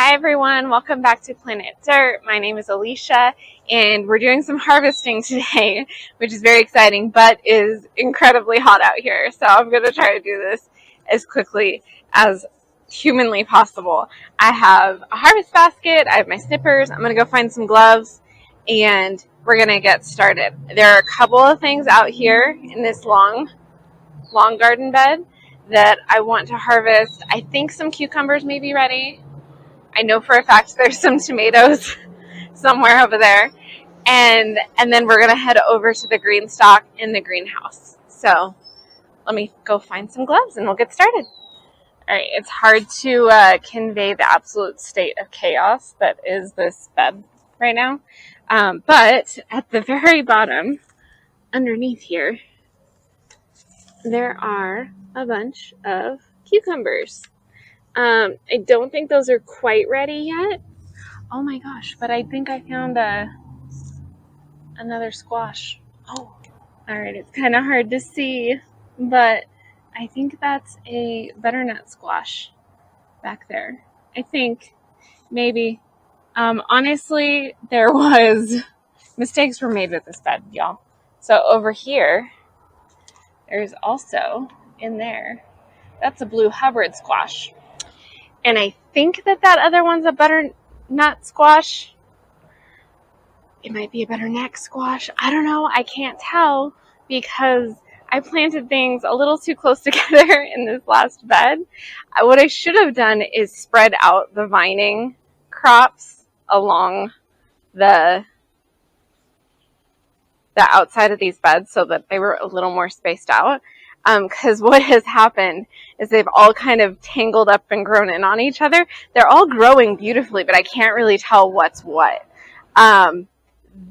Hi everyone, welcome back to Planet Dirt. My name is Alicia and we're doing some harvesting today, which is very exciting, but is incredibly hot out here. So I'm going to try to do this as quickly as humanly possible. I have a harvest basket, I have my snippers, I'm going to go find some gloves, and we're going to get started. There are a couple of things out here in this long garden bed that I want to harvest. I think some cucumbers may be ready. I know for a fact there's some tomatoes somewhere over there. And then we're going to head over to the green stock in the greenhouse. So let me go find some gloves and we'll get started. All right, it's hard to convey the absolute state of chaos that is this bed right now. But at the very bottom, underneath here, there are a bunch of cucumbers. I don't think those are quite ready yet. Oh my gosh, but I think I found another squash. Oh, all right, it's kind of hard to see, but I think that's a butternut squash back there. I think, maybe. Honestly, mistakes were made with this bed, y'all. So over here, there's also, in there, that's a blue Hubbard squash. And I think that other one's a butternut squash. It might be a butternut squash. I don't know. I can't tell because I planted things a little too close together in this last bed. What I should have done is spread out the vining crops along the outside of these beds so that they were a little more spaced out. Because what has happened is they've all kind of tangled up and grown in on each other. They're all growing beautifully, but I can't really tell what's what.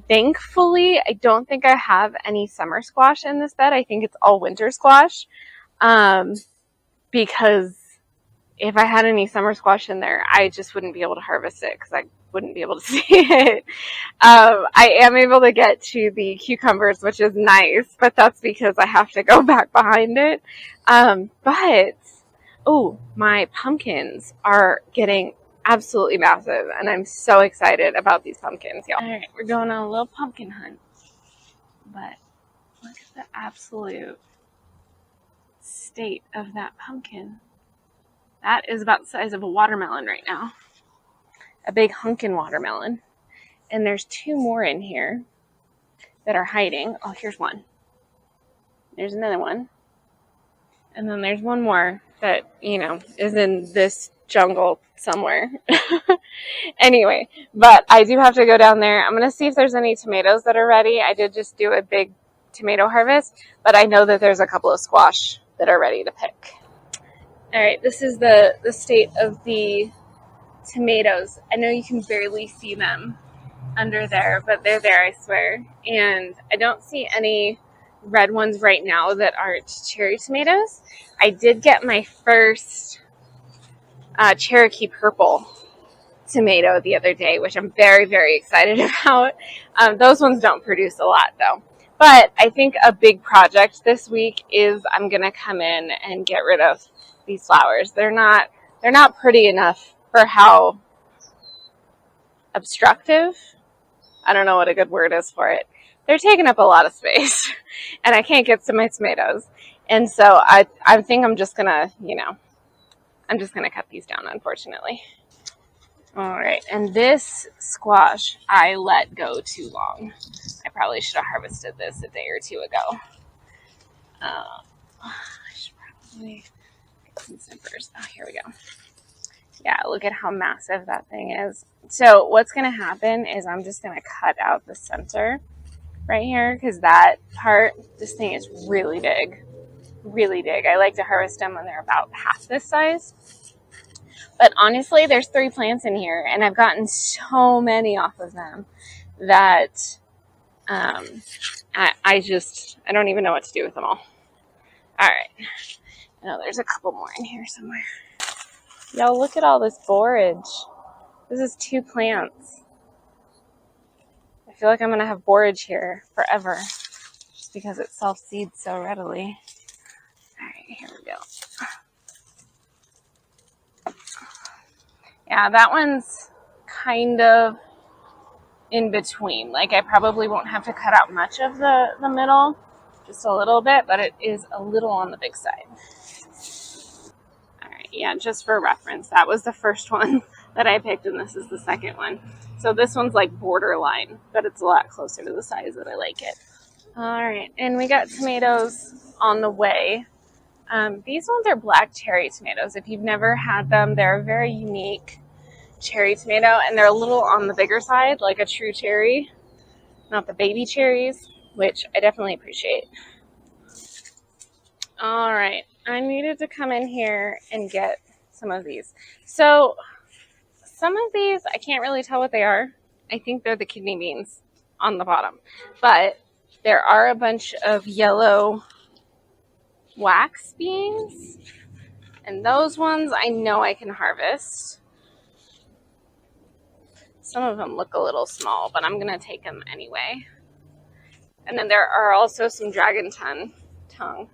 Thankfully, I don't think I have any summer squash in this bed. I think it's all winter squash. Because if I had any summer squash in there, I just wouldn't be able to harvest it because I wouldn't be able to see it. I am able to get to the cucumbers, which is nice, but that's because I have to go back behind it. My pumpkins are getting absolutely massive, and I'm so excited about these pumpkins, y'all. All right, we're going on a little pumpkin hunt, but look at the absolute state of that pumpkin. That is about the size of a watermelon right now. A big hunkin' watermelon. And there's two more in here that are hiding. Oh, here's one. There's another one. And then there's one more that, is in this jungle somewhere. Anyway, but I do have to go down there. I'm going to see if there's any tomatoes that are ready. I did just do a big tomato harvest, but I know that there's a couple of squash that are ready to pick. All right, this is the state of the tomatoes. I know you can barely see them under there, but they're there, I swear. And I don't see any red ones right now that aren't cherry tomatoes. I did get my first Cherokee purple tomato the other day, which I'm very, very excited about. Those ones don't produce a lot though. But I think a big project this week is I'm going to come in and get rid of these flowers. They're not pretty enough for how obstructive. I don't know what a good word is for it. They're taking up a lot of space and I can't get to my tomatoes. And so I think I'm just going to, I'm just going to cut these down, unfortunately. All right. And this squash, I let go too long. I probably should have harvested this a day or two ago. I should probably get some zippers. Oh, here we go. Yeah, look at how massive that thing is. So what's going to happen is I'm just going to cut out the center right here because that part, this thing is really big. Really big. I like to harvest them when they're about half this size. But honestly, there's 3 plants in here, and I've gotten so many off of them that I don't even know what to do with them all. All right. I know there's a couple more in here somewhere. Y'all, look at all this borage. This is 2 plants. I feel like I'm going to have borage here forever just because it self-seeds so readily. All right, here we go. Yeah, that one's kind of in between. Like I probably won't have to cut out much of the middle, just a little bit, but it is a little on the big side. All right, yeah, just for reference, that was the first one that I picked, and this is the second one. So this one's like borderline, but it's a lot closer to the size that I like it. All right, and we got tomatoes on the way. These ones are black cherry tomatoes. If you've never had them, they're a very unique cherry tomato, and they're a little on the bigger side, like a true cherry, not the baby cherries, which I definitely appreciate. All right, I needed to come in here and get some of these. So some of these, I can't really tell what they are. I think they're the kidney beans on the bottom, but there are a bunch of yellow wax beans, and those ones I know I can harvest. Some of them look a little small, but I'm going to take them anyway. And then there are also some dragon tongue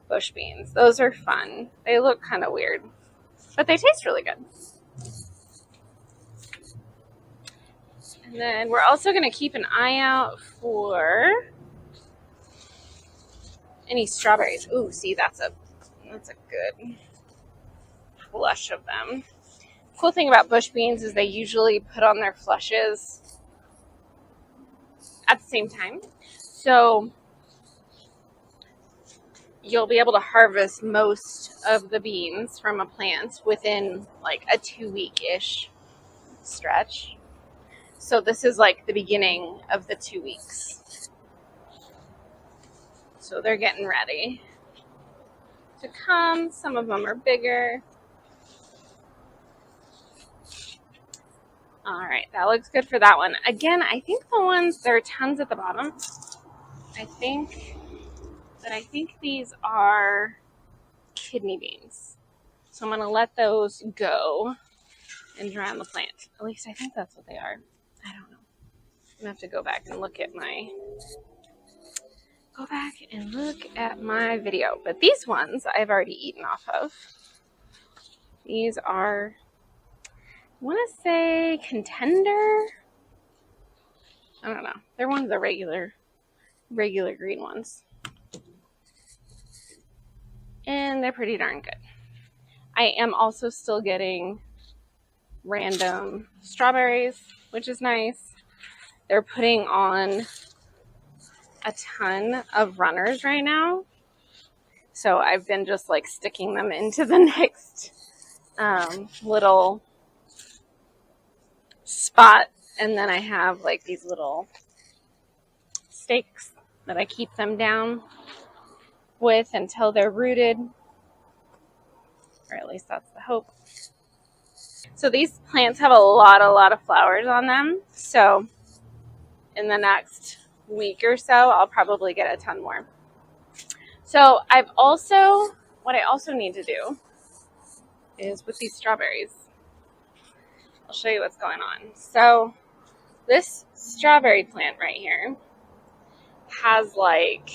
bush beans. Those are fun. They look kind of weird, but they taste really good. And then we're also going to keep an eye out for any strawberries. Ooh, see, that's a good flush of them. Cool thing about bush beans is they usually put on their flushes at the same time. So you'll be able to harvest most of the beans from a plant within like a 2-week-ish stretch. So this is like the beginning of the 2 weeks. So they're getting ready to come. Some of them are bigger. All right, that looks good for that one. Again, I think there are tons at the bottom. I think these are kidney beans. So I'm going to let those go and dry on the plant. At least I think that's what they are. I don't know. I'm going to have to go back and look at my video. But these ones I've already eaten off of. These are, I want to say Contender. I don't know. They're one of the regular green ones. And they're pretty darn good. I am also still getting random strawberries, which is nice. They're putting on a ton of runners right now. So I've been just like sticking them into the next little spot. And then I have like these little stakes that I keep them down with until they're rooted. Or at least that's the hope. So these plants have a lot of flowers on them. So in the next week or so, I'll probably get a ton more. So what I also need to do is with these strawberries. I'll show you what's going on. So this strawberry plant right here has like,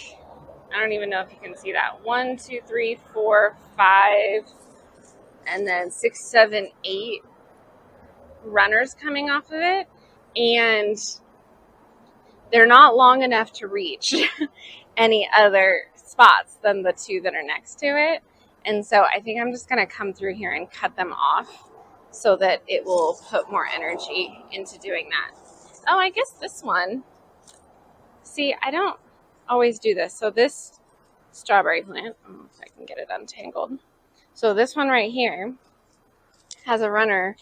I don't even know if you can see that. 1, 2, 3, 4, 5, and then 6, 7, 8 runners coming off of it. And they're not long enough to reach any other spots than the 2 that are next to it. And so I think I'm just going to come through here and cut them off so that it will put more energy into doing that. Oh, I guess this one. See, I don't always do this. So this strawberry plant, I don't know if I can get it untangled. So this one right here has a runner,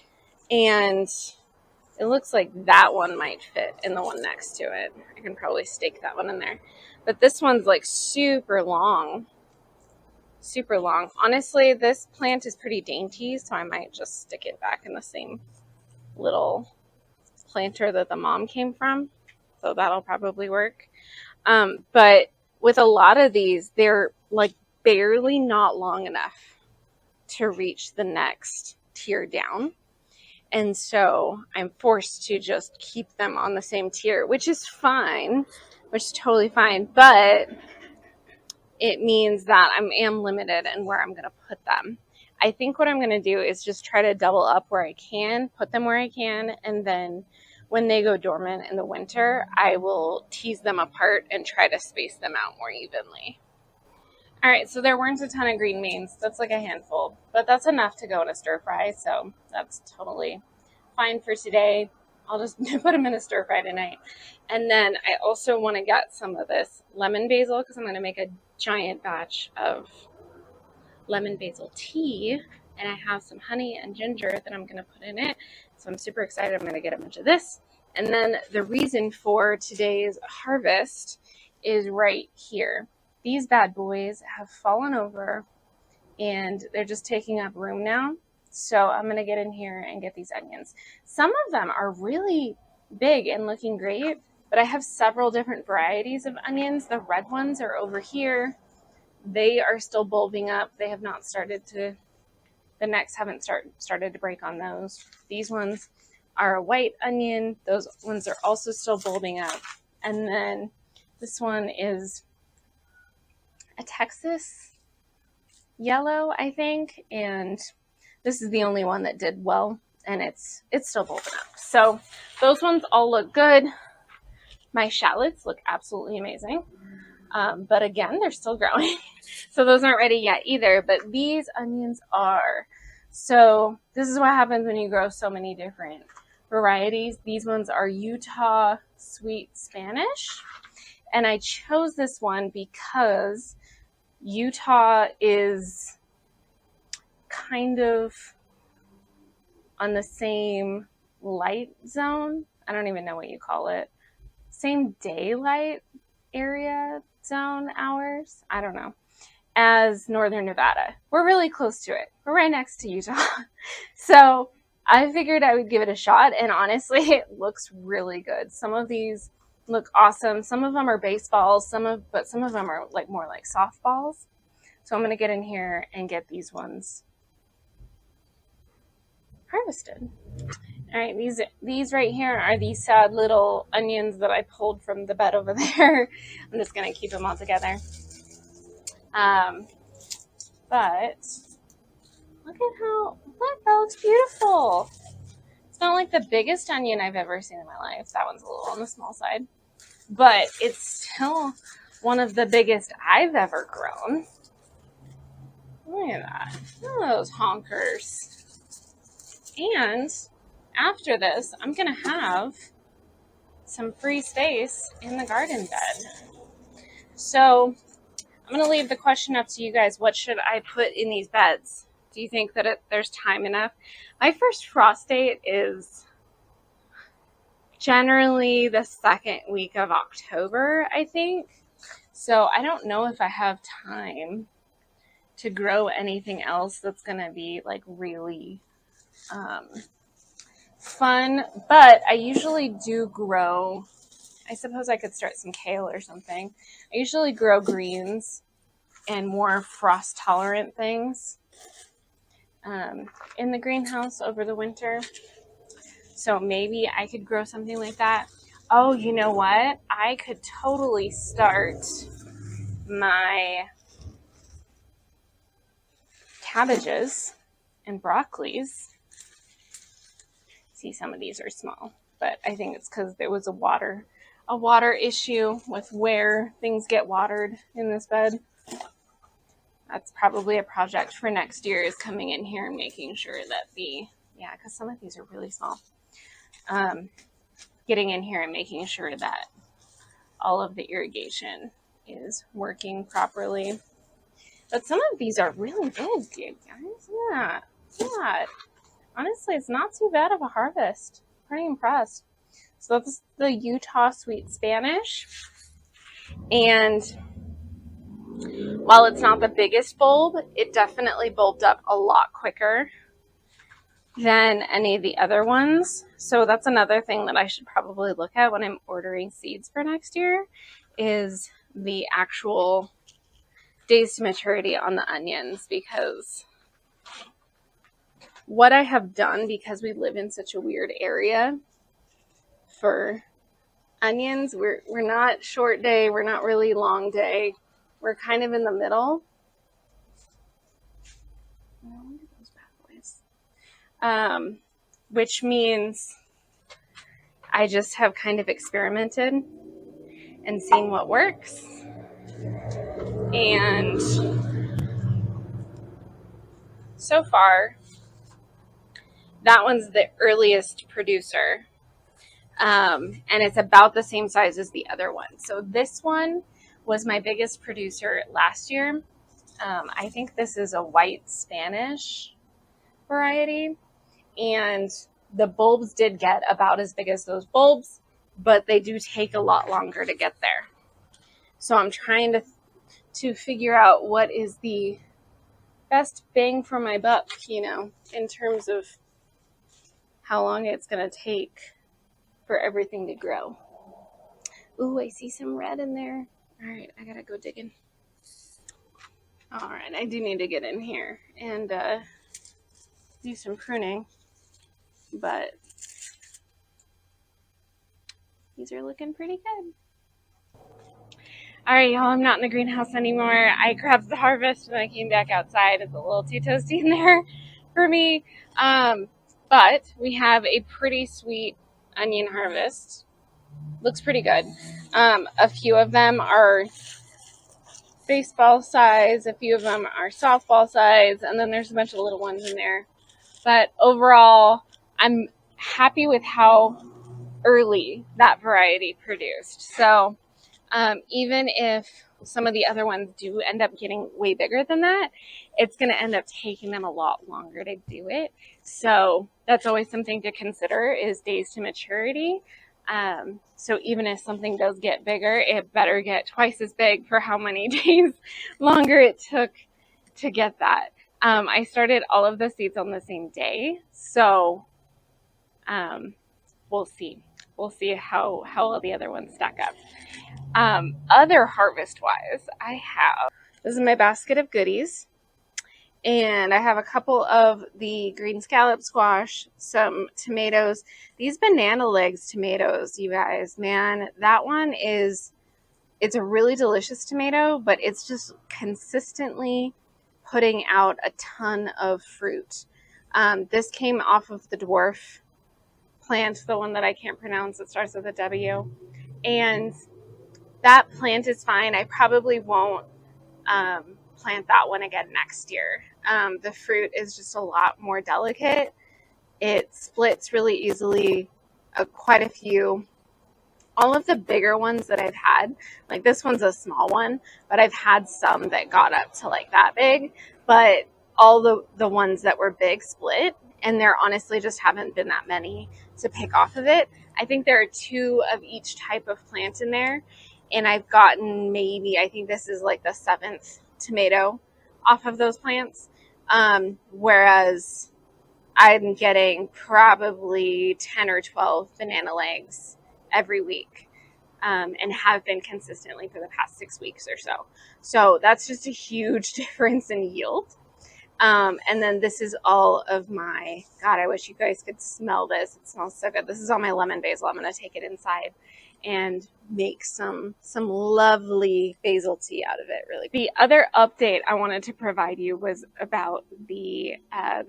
and it looks like that one might fit in the one next to it. I can probably stake that one in there. But this one's like super long. Super long. Honestly, this plant is pretty dainty, so I might just stick it back in the same little planter that the mom came from. So that'll probably work. But with a lot of these, they're like barely not long enough to reach the next tier down. And so I'm forced to just keep them on the same tier, which is fine, which is totally fine. But it means that I am limited in where I'm going to put them. I think what I'm going to do is just try to double up where I can, put them where I can, and then when they go dormant in the winter, I will tease them apart and try to space them out more evenly. All right, so there weren't a ton of green beans. That's like a handful, but that's enough to go in a stir fry, so that's totally fine for today. I'll just put them in a stir fry tonight. And then I also want to get some of this lemon basil because I'm going to make a giant batch of lemon basil tea. And I have some honey and ginger that I'm going to put in it. So I'm super excited. I'm going to get a bunch of this. And then the reason for today's harvest is right here. These bad boys have fallen over and they're just taking up room now. So I'm going to get in here and get these onions. Some of them are really big and looking great, but I have several different varieties of onions. The red ones are over here. They are still bulbing up. They have not started to, the necks haven't started to break on those. These ones are a white onion. Those ones are also still bulbing up. And then this one is a Texas yellow, I think, and this is the only one that did well, and it's still bulbing up. So those ones all look good. My shallots look absolutely amazing, but again, they're still growing, so those aren't ready yet either, but these onions are. So this is what happens when you grow so many different varieties. These ones are Utah Sweet Spanish, and I chose this one because Utah is kind of on the same light zone. I don't even know what you call it. Same daylight area zone hours. I don't know. As Northern Nevada. We're really close to it. We're right next to Utah. So I figured I would give it a shot, and honestly, it looks really good. Some of these look awesome. Some of them are baseballs, but some of them are like more like softballs. So I'm going to get in here and get these ones harvested. All right, these right here are these sad little onions that I pulled from the bed over there. I'm just going to keep them all together. But look at look, that looks beautiful. It's not like the biggest onion I've ever seen in my life. That one's a little on the small side, but it's still one of the biggest I've ever grown. Look at that. Look at those honkers. And after this, I'm going to have some free space in the garden bed. So I'm going to leave the question up to you guys. What should I put in these beds? Do you think that there's time enough? My first frost date is generally the second week of October, I think. So I don't know if I have time to grow anything else that's going to be like really fun. But I usually do grow, I suppose I could start some kale or something. I usually grow greens and more frost tolerant things in the greenhouse over the winter. So maybe I could grow something like that. Oh, you know what? I could totally start my cabbages and broccolis. See, some of these are small, but I think it's because there was a water issue with where things get watered in this bed. That's probably a project for next year, is coming in here and making sure that because some of these are really small. Getting in here and making sure that all of the irrigation is working properly. But some of these are really big, you guys. Yeah. Honestly, it's not too bad of a harvest. Pretty impressed. So that's the Utah Sweet Spanish. And while it's not the biggest bulb, it definitely bulbed up a lot quicker than any of the other ones. So that's another thing that I should probably look at when I'm ordering seeds for next year, is the actual days to maturity on the onions, because what I have done, because we live in such a weird area for onions, we're not short day, we're not really long day, we're kind of in the middle. which means I just have kind of experimented and seen what works. And so far, that one's the earliest producer. And it's about the same size as the other one. So this one was my biggest producer last year. I think this is a white Spanish variety. And the bulbs did get about as big as those bulbs, but they do take a lot longer to get there. So I'm trying to figure out what is the best bang for my buck, in terms of how long it's going to take for everything to grow. Ooh, I see some red in there. All right, I got to go digging. All right, I do need to get in here and do some pruning, but these are looking pretty good. All right, y'all, I'm not in the greenhouse anymore. I grabbed the harvest and I came back outside. It's a little too toasty in there for me. But we have a pretty sweet onion harvest. Looks pretty good. A few of them are baseball size, a few of them are softball size, and then there's a bunch of little ones in there. But overall, I'm happy with how early that variety produced. So even if some of the other ones do end up getting way bigger than that, it's going to end up taking them a lot longer to do it. So that's always something to consider, is days to maturity. So even if something does get bigger, it better get twice as big for how many days longer it took to get that. I started all of the seeds on the same day, so we'll see. We'll see how all the other ones stack up. Other harvest-wise, this is my basket of goodies, and I have a couple of the green scallop squash, some tomatoes. These banana legs tomatoes, you guys, man, that one it's a really delicious tomato, but it's just consistently putting out a ton of fruit. This came off of the dwarf plant, the one that I can't pronounce, it starts with a W, and that plant is fine. I probably won't plant that one again next year. The fruit is just a lot more delicate. It splits really easily, quite a few. All of the bigger ones that I've had, like this one's a small one, but I've had some that got up to like that big, but all the ones that were big split, and there honestly just haven't been that many to pick off of it. I think there are 2 of each type of plant in there, and I've gotten I think this is like the 7th tomato off of those plants, whereas I'm getting probably 10 or 12 banana legs every week, and have been consistently for the past 6 weeks or so. So that's just a huge difference in yield. And then this is all of my, God, I wish you guys could smell this. It smells so good. This is all my lemon basil. I'm going to take it inside and make some lovely basil tea out of it, really. The other update I wanted to provide you was about the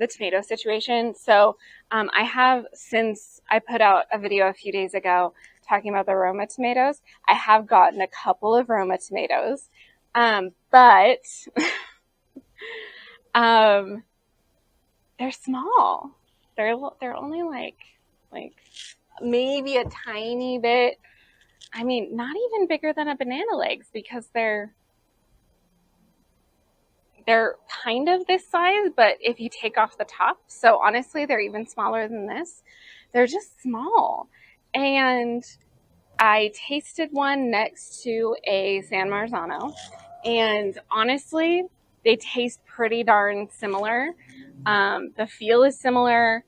tomato situation. So I have, since I put out a video a few days ago talking about the Roma tomatoes, I have gotten a couple of Roma tomatoes, but they're small. They're only like maybe a tiny bit. I mean, not even bigger than a banana legs, because they're kind of this size, but if you take off the top, so honestly, they're even smaller than this. They're just small. And I tasted one next to a San Marzano, and honestly, they taste pretty darn similar. The feel is similar.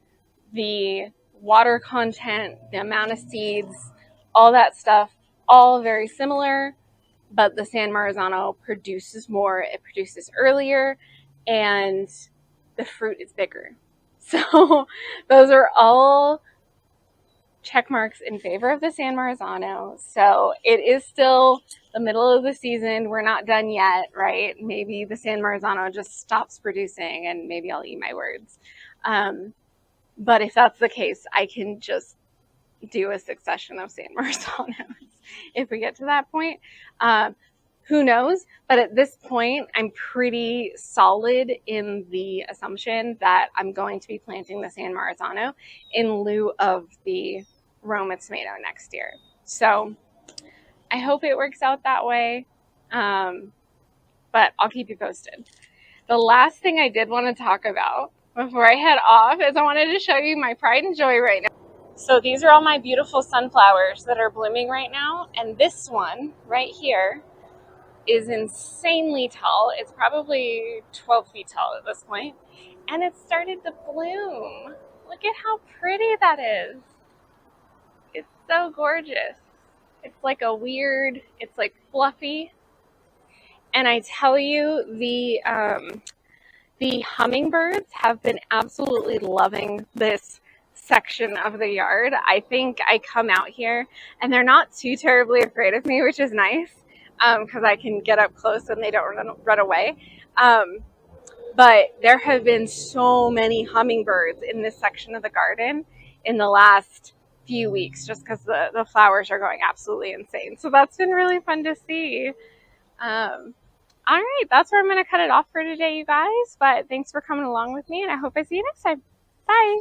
The water content, the amount of seeds, all that stuff, all very similar, but the San Marzano produces more, it produces earlier, and the fruit is bigger. So those are all check marks in favor of the San Marzano. So it is still the middle of the season. We're not done yet, right? Maybe the San Marzano just stops producing and maybe I'll eat my words. But if that's the case, I can just do a succession of San Marzanos if we get to that point. Who knows? But at this point, I'm pretty solid in the assumption that I'm going to be planting the San Marzano in lieu of the Roma tomato next year. So I hope it works out that way. But I'll keep you posted. The last thing I did want to talk about before I head off is I wanted to show you my pride and joy right now. So these are all my beautiful sunflowers that are blooming right now. And this one right here is insanely tall. It's probably 12 feet tall at this point. And it started to bloom. Look at how pretty that is. It's so gorgeous. It's like a weird, it's like fluffy. And I tell you, the hummingbirds have been absolutely loving this section of the yard. I think I come out here and they're not too terribly afraid of me, which is nice because I can get up close and they don't run away. But there have been so many hummingbirds in this section of the garden in the last few weeks just because the flowers are going absolutely insane. So that's been really fun to see. All right, that's where I'm going to cut it off for today, you guys. But thanks for coming along with me, and I hope I see you next time. Bye.